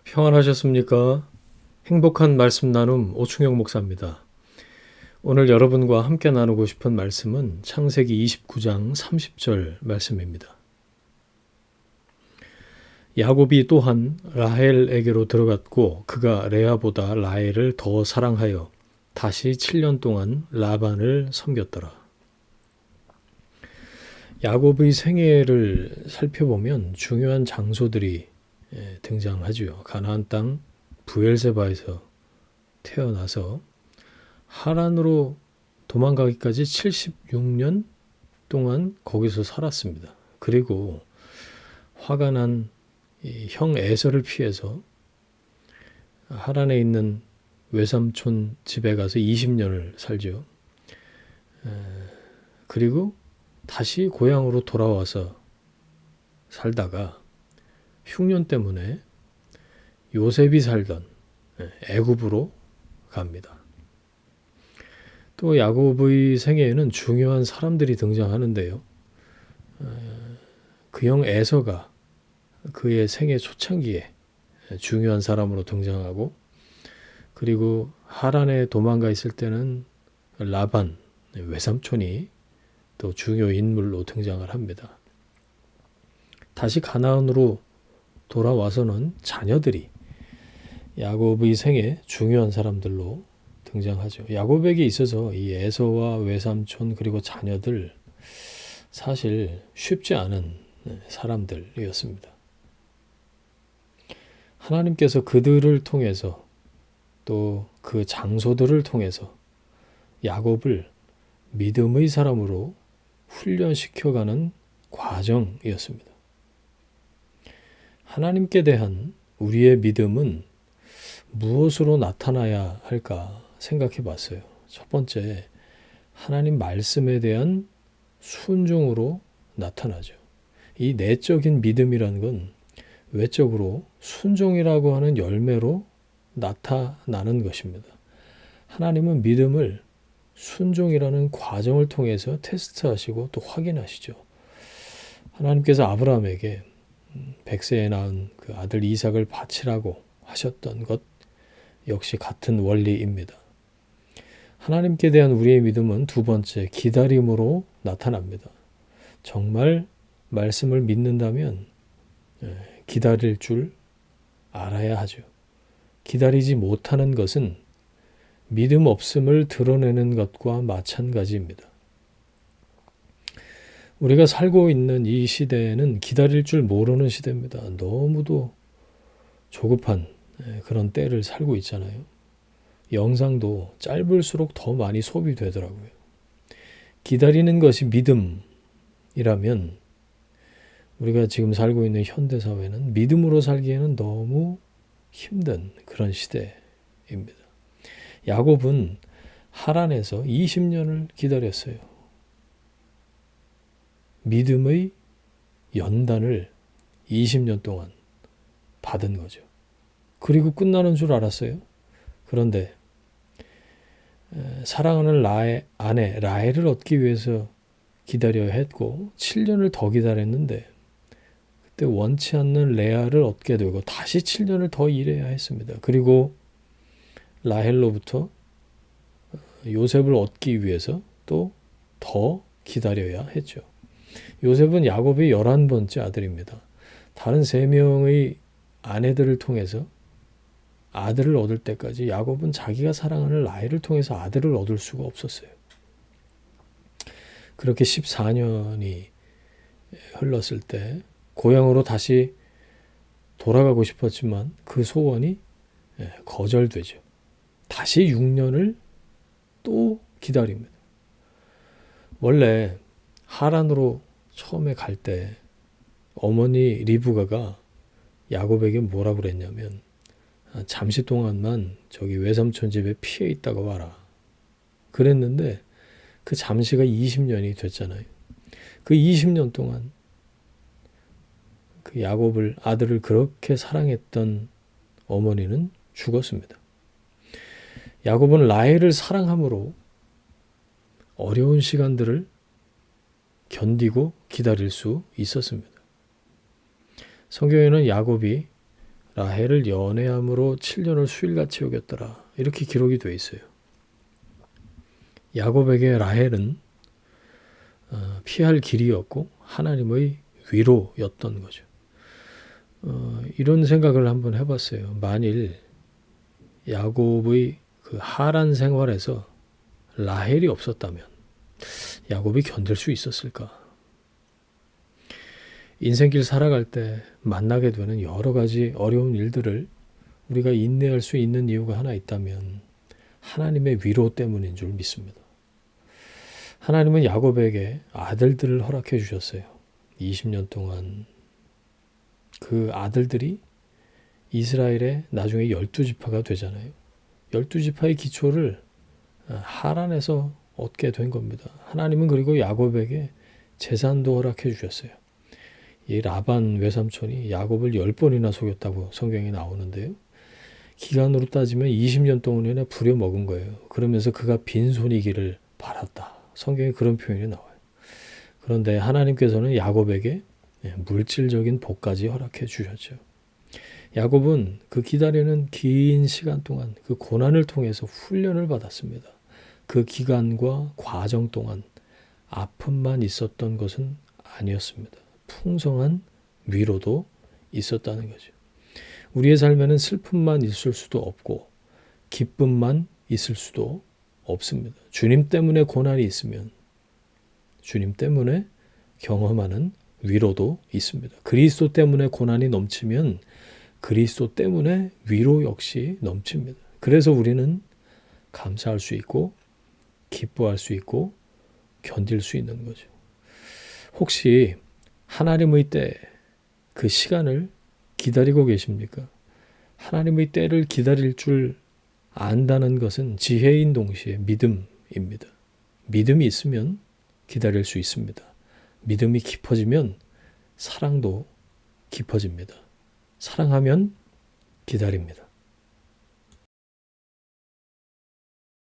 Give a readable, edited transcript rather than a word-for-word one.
평안하셨습니까? 행복한 말씀 나눔 오충영 목사입니다. 오늘 여러분과 함께 나누고 싶은 말씀은 창세기 29장 30절 말씀입니다. 야곱이 또한 라헬에게로 들어갔고 그가 레아보다 라헬을 더 사랑하여 다시 7년 동안 라반을 섬겼더라. 야곱의 생애를 살펴보면 중요한 장소들이 등장하죠. 가나안 땅 브엘세바에서 태어나서 하란으로 도망가기까지 76년 동안 거기서 살았습니다. 그리고 화가 난 형 에서를 피해서 하란에 있는 외삼촌 집에 가서 20년을 살죠. 그리고 다시 고향으로 돌아와서 살다가 흉년 때문에 요셉이 살던 애굽으로 갑니다. 또 야곱의 생애에는 중요한 사람들이 등장하는데요. 그 형 에서가 그의 생애 초창기에 중요한 사람으로 등장하고, 그리고 하란에 도망가 있을 때는 라반 외삼촌이 또 중요 인물로 등장을 합니다. 다시 가나안으로 돌아와서는 자녀들이 야곱의 생에 중요한 사람들로 등장하죠. 야곱에게 있어서 이 에서와 외삼촌 그리고 자녀들 사실 쉽지 않은 사람들이었습니다. 하나님께서 그들을 통해서 또 그 장소들을 통해서 야곱을 믿음의 사람으로 훈련시켜가는 과정이었습니다. 하나님께 대한 우리의 믿음은 무엇으로 나타나야 할까 생각해 봤어요. 첫 번째, 하나님 말씀에 대한 순종으로 나타나죠. 이 내적인 믿음이라는 건 외적으로 순종이라고 하는 열매로 나타나는 것입니다. 하나님은 믿음을 순종이라는 과정을 통해서 테스트하시고 또 확인하시죠. 하나님께서 아브라함에게 100세에 낳은 그 아들 이삭을 바치라고 하셨던 것 역시 같은 원리입니다. 하나님께 대한 우리의 믿음은 두 번째, 기다림으로 나타납니다. 정말 말씀을 믿는다면 기다릴 줄 알아야 하죠. 기다리지 못하는 것은 믿음 없음을 드러내는 것과 마찬가지입니다. 우리가 살고 있는 이 시대에는 기다릴 줄 모르는 시대입니다. 너무도 조급한 그런 때를 살고 있잖아요. 영상도 짧을수록 더 많이 소비되더라고요. 기다리는 것이 믿음이라면 우리가 지금 살고 있는 현대사회는 믿음으로 살기에는 너무 힘든 그런 시대입니다. 야곱은 하란에서 20년을 기다렸어요. 믿음의 연단을 20년 동안 받은 거죠. 그리고 끝나는 줄 알았어요. 그런데 사랑하는 아내 라헬을 얻기 위해서 기다려야 했고 7년을 더 기다렸는데 그때 원치 않는 레아를 얻게 되고 다시 7년을 더 일해야 했습니다. 그리고 라헬로부터 요셉을 얻기 위해서 또 더 기다려야 했죠. 요셉은 야곱의 11번째 아들입니다. 다른 3명의 아내들을 통해서 아들을 얻을 때까지 야곱은 자기가 사랑하는 라헬을 통해서 아들을 얻을 수가 없었어요. 그렇게 14년이 흘렀을 때 고향으로 다시 돌아가고 싶었지만 그 소원이 거절되죠. 다시 6년을 또 기다립니다. 원래 하란으로 처음에 갈 때 어머니 리브가가 야곱에게 뭐라고 그랬냐면 잠시 동안만 저기 외삼촌 집에 피해 있다가 와라. 그랬는데 그 잠시가 20년이 됐잖아요. 그 20년 동안 그 야곱을 아들을 그렇게 사랑했던 어머니는 죽었습니다. 야곱은 라헬을 사랑함으로 어려운 시간들을 견디고 기다릴 수 있었습니다. 성경에는 야곱이 라헬을 연애함으로 7년을 수일같이 여겼더라. 이렇게 기록이 되어 있어요. 야곱에게 라헬은 피할 길이었고 하나님의 위로였던 거죠. 이런 생각을 한번 해봤어요. 만일 야곱의 그 하란 생활에서 라헬이 없었다면 야곱이 견딜 수 있었을까? 인생길 살아갈 때 만나게 되는 여러 가지 어려운 일들을 우리가 인내할 수 있는 이유가 하나 있다면 하나님의 위로 때문인 줄 믿습니다. 하나님은 야곱에게 아들들을 허락해 주셨어요. 20년 동안 그 아들들이 이스라엘의 나중에 12지파가 되잖아요. 12지파의 기초를 하란에서 얻게 된 겁니다. 하나님은 그리고 야곱에게 재산도 허락해 주셨어요. 이 라반 외삼촌이 야곱을 10번이나 속였다고 성경에 나오는데요. 기간으로 따지면 20년 동안이나 부려먹은 거예요. 그러면서 그가 빈손이기를 바랐다. 성경에 그런 표현이 나와요. 그런데 하나님께서는 야곱에게 물질적인 복까지 허락해 주셨죠. 야곱은 그 기다리는 긴 시간 동안 그 고난을 통해서 훈련을 받았습니다. 그 기간과 과정 동안 아픔만 있었던 것은 아니었습니다. 풍성한 위로도 있었다는 거죠. 우리의 삶에는 슬픔만 있을 수도 없고 기쁨만 있을 수도 없습니다. 주님 때문에 고난이 있으면 주님 때문에 경험하는 위로도 있습니다. 그리스도 때문에 고난이 넘치면 그리스도 때문에 위로 역시 넘칩니다. 그래서 우리는 감사할 수 있고 기뻐할 수 있고 견딜 수 있는 거죠. 혹시 하나님의 때, 그 시간을 기다리고 계십니까? 하나님의 때를 기다릴 줄 안다는 것은 지혜인 동시에 믿음입니다. 믿음이 있으면 기다릴 수 있습니다. 믿음이 깊어지면 사랑도 깊어집니다. 사랑하면 기다립니다.